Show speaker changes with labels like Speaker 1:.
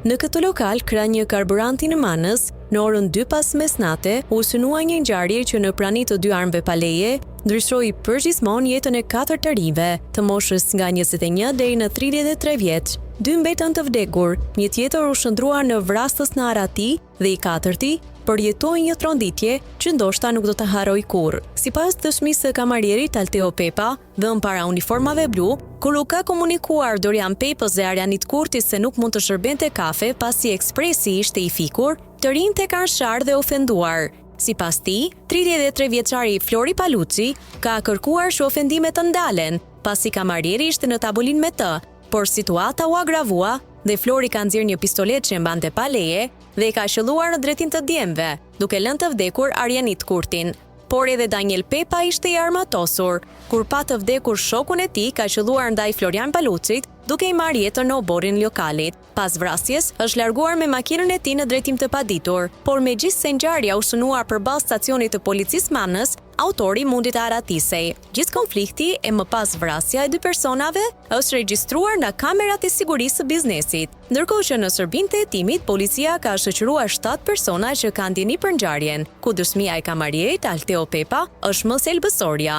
Speaker 1: Në këtë lokal, krah një karburanti në Manës, në orën 2 pas mesnate, u synua një ngjarje që në prani të dy armëve pa leje, ndryshoi përgjithmonë jetën e 4 të rinjve, të moshës nga 21 deri në 33 vjeç. 2 mbetën të vdekur, një tjetër u shndrua në vrastës në Arati dhe i katërti përjetoi një tronditje që ndoshta nuk do të harroj kurrë. Sipas dëshmisë së kamarierit Alteo Pepa, vënë para uniformave blu, kur u ka komunikuar Dorian Pepës dhe Arianit Kurtis se nuk mund të shërbente kafe pasi ekspresi ishte i fikur, të rinjt e kanë sharë dhe ofenduar. Sipas tij, 33 vjeçari Flori Paluçi ka kërkuar shofendime të ndalen, pasi kamarieri ishte në tabolinë me të, por situata u agravua dhe Flori ka nxjerrë një pistolet që mbante pa leje dhe i ka shëlluar në drejtim të djemve, duke lënë të vdekur Arianit Kurtin. Por edhe Daniel Pepa ishte i armatosur, kur pa të vdekur shokun e tij ka qelluar ndaj Florian Paluçit, duke i marrë jetën në oborrin lokalit. Pas vrasjes, është larguar me makinën e tij në drejtim të paditur, por megjithse ngjarja u shënuar përballë stacionit të policisë Manës, autori mundi të aratisej. Gjithë konflikti e më pas vrasja e dy personave është regjistruar nga kamerat e sigurisë së biznesit. Ndërkohë që në shërbimin e hetimit, policia ka shoqëruar 7 persona që kanë ndjeni për ngjarjen, ku dëshmia e kamarierit Alteo Pepa është më selbësorja.